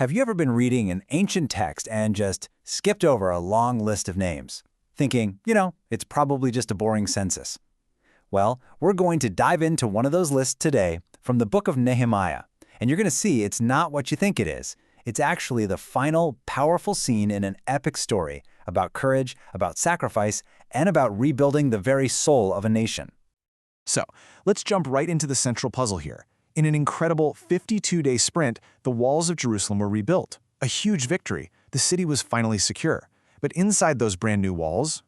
Have you ever been reading an ancient text and just skipped over a long list of names, thinking, it's probably just a boring census? Well, we're going to dive into one of those lists today from the book of Nehemiah, and you're going to see it's not what you think it is. It's actually the final, powerful scene in an epic story about courage, about sacrifice, and about rebuilding the very soul of a nation. So, let's jump right into the central puzzle here. In an incredible 52-day sprint, the walls of Jerusalem were rebuilt. A huge victory. The city was finally secure. But inside those brand new walls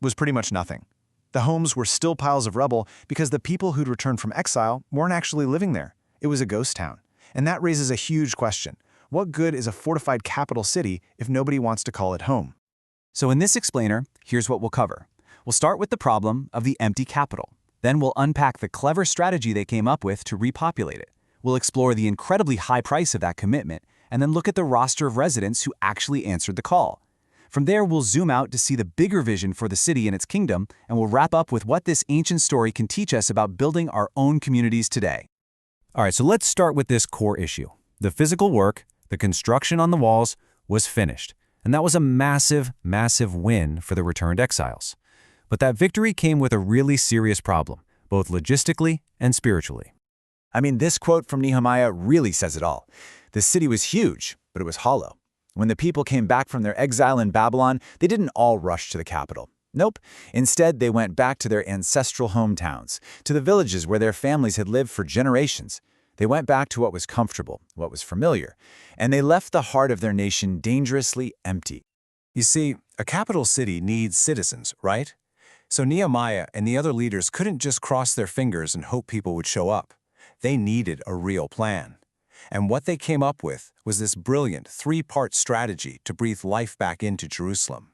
was pretty much nothing. The homes were still piles of rubble because the people who'd returned from exile weren't actually living there. It was a ghost town. And that raises a huge question. What good is a fortified capital city if nobody wants to call it home? So in this explainer, here's what we'll cover. We'll start with the problem of the empty capital. Then we'll unpack the clever strategy they came up with to repopulate it. We'll explore the incredibly high price of that commitment, and then look at the roster of residents who actually answered the call. From there, we'll zoom out to see the bigger vision for the city and its kingdom, and we'll wrap up with what this ancient story can teach us about building our own communities today. All right, so let's start with this core issue. The physical work, the construction on the walls, was finished, and that was a massive, massive win for the returned exiles. But that victory came with a really serious problem, both logistically and spiritually. This quote from Nehemiah really says it all. The city was huge, but it was hollow. When the people came back from their exile in Babylon, they didn't all rush to the capital. Nope. Instead, they went back to their ancestral hometowns, to the villages where their families had lived for generations. They went back to what was comfortable, what was familiar, and they left the heart of their nation dangerously empty. You see, a capital city needs citizens, right? So Nehemiah and the other leaders couldn't just cross their fingers and hope people would show up. They needed a real plan. And what they came up with was this brilliant three-part strategy to breathe life back into Jerusalem.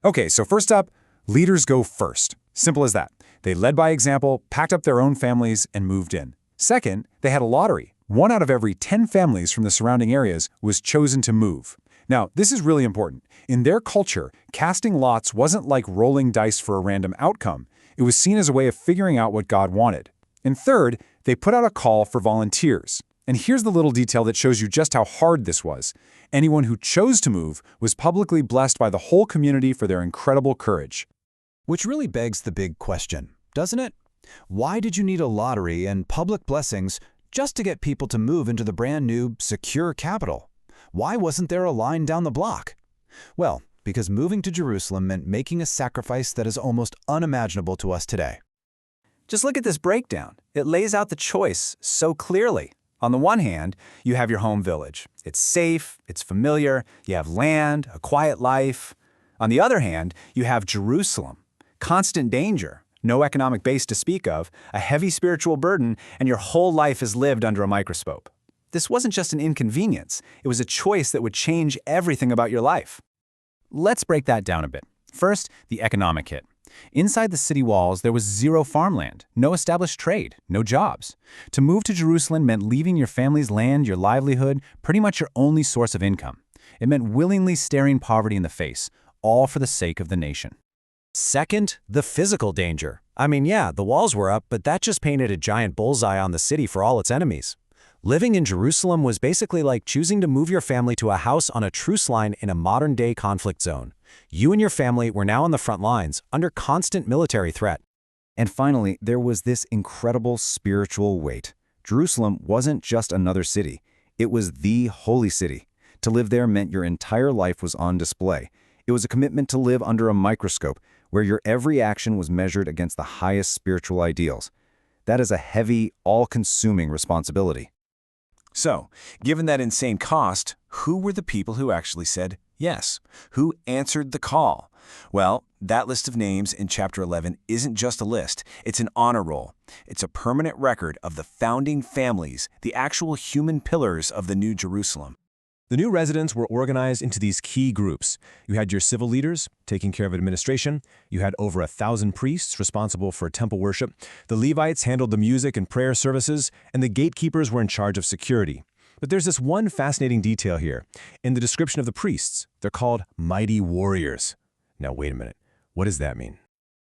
Okay, so first up, leaders go first. Simple as that. They led by example, packed up their own families, and moved in. Second, they had a lottery. 1 out of every 10 families from the surrounding areas was chosen to move. Now, this is really important. In their culture, casting lots wasn't like rolling dice for a random outcome. It was seen as a way of figuring out what God wanted. And third, they put out a call for volunteers. And here's the little detail that shows you just how hard this was. Anyone who chose to move was publicly blessed by the whole community for their incredible courage. Which really begs the big question, doesn't it? Why did you need a lottery and public blessings just to get people to move into the brand new, secure capital? Why wasn't there a line down the block? Well, because moving to Jerusalem meant making a sacrifice that is almost unimaginable to us today. Just look at this breakdown. It lays out the choice so clearly. On the one hand, you have your home village. It's safe, it's familiar, you have land, a quiet life. On the other hand, you have Jerusalem. Constant danger, no economic base to speak of, a heavy spiritual burden, and your whole life is lived under a microscope. This wasn't just an inconvenience. It was a choice that would change everything about your life. Let's break that down a bit. First, the economic hit. Inside the city walls, there was zero farmland, no established trade, no jobs. To move to Jerusalem meant leaving your family's land, your livelihood, pretty much your only source of income. It meant willingly staring poverty in the face, all for the sake of the nation. Second, the physical danger. The walls were up, but that just painted a giant bullseye on the city for all its enemies. Living in Jerusalem was basically like choosing to move your family to a house on a truce line in a modern-day conflict zone. You and your family were now on the front lines, under constant military threat. And finally, there was this incredible spiritual weight. Jerusalem wasn't just another city. It was the holy city. To live there meant your entire life was on display. It was a commitment to live under a microscope, where your every action was measured against the highest spiritual ideals. That is a heavy, all-consuming responsibility. So, given that insane cost, who were the people who actually said yes? Who answered the call? Well, that list of names in chapter 11 isn't just a list, it's an honor roll. It's a permanent record of the founding families, the actual human pillars of the New Jerusalem. The new residents were organized into these key groups. You had your civil leaders taking care of administration. You had over 1,000 priests responsible for temple worship. The Levites handled the music and prayer services, and the gatekeepers were in charge of security. But there's this one fascinating detail here. In the description of the priests, they're called mighty warriors. Now, wait a minute. What does that mean?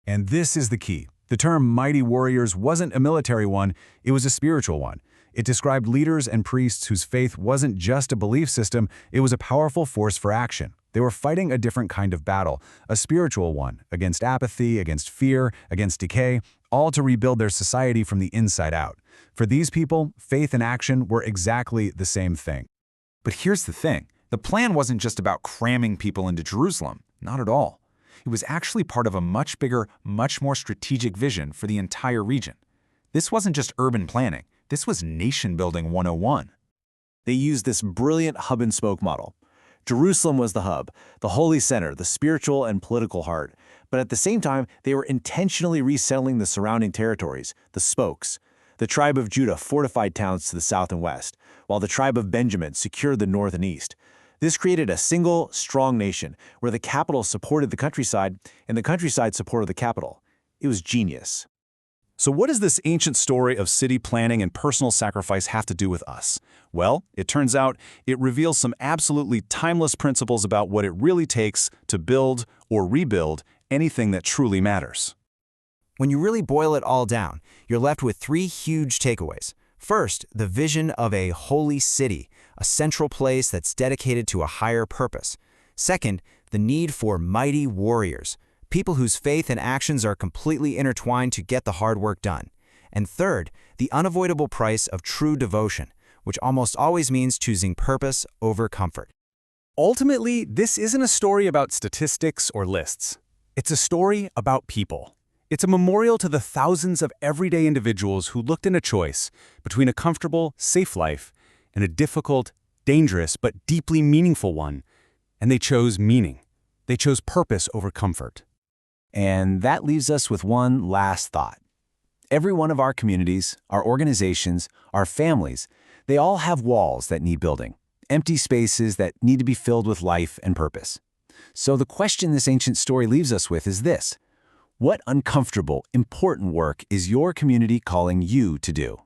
And this is the key. The term mighty warriors wasn't a military one, it was a spiritual one. It described leaders and priests whose faith wasn't just a belief system, it was a powerful force for action. They were fighting a different kind of battle, a spiritual one, against apathy, against fear, against decay, all to rebuild their society from the inside out. For these people, faith and action were exactly the same thing. But here's the thing. The plan wasn't just about cramming people into Jerusalem. Not at all. It was actually part of a much bigger, much more strategic vision for the entire region. This wasn't just urban planning. This was nation-building 101. They used this brilliant hub-and-spoke model. Jerusalem was the hub, the holy center, the spiritual and political heart. But at the same time, they were intentionally resettling the surrounding territories, the spokes. The tribe of Judah fortified towns to the south and west, while the tribe of Benjamin secured the north and east. This created a single, strong nation, where the capital supported the countryside, and the countryside supported the capital. It was genius. So what does this ancient story of city planning and personal sacrifice have to do with us? Well, it turns out it reveals some absolutely timeless principles about what it really takes to build or rebuild anything that truly matters. When you really boil it all down, you're left with three huge takeaways. First, the vision of a holy city, a central place that's dedicated to a higher purpose. Second, the need for mighty warriors, people whose faith and actions are completely intertwined to get the hard work done. And third, the unavoidable price of true devotion, which almost always means choosing purpose over comfort. Ultimately, this isn't a story about statistics or lists. It's a story about people. It's a memorial to the thousands of everyday individuals who looked in a choice between a comfortable, safe life and a difficult, dangerous, but deeply meaningful one. And they chose meaning. They chose purpose over comfort. And that leaves us with one last thought. Every one of our communities, our organizations, our families, they all have walls that need building, empty spaces that need to be filled with life and purpose. So the question this ancient story leaves us with is this: what uncomfortable, important work is your community calling you to do?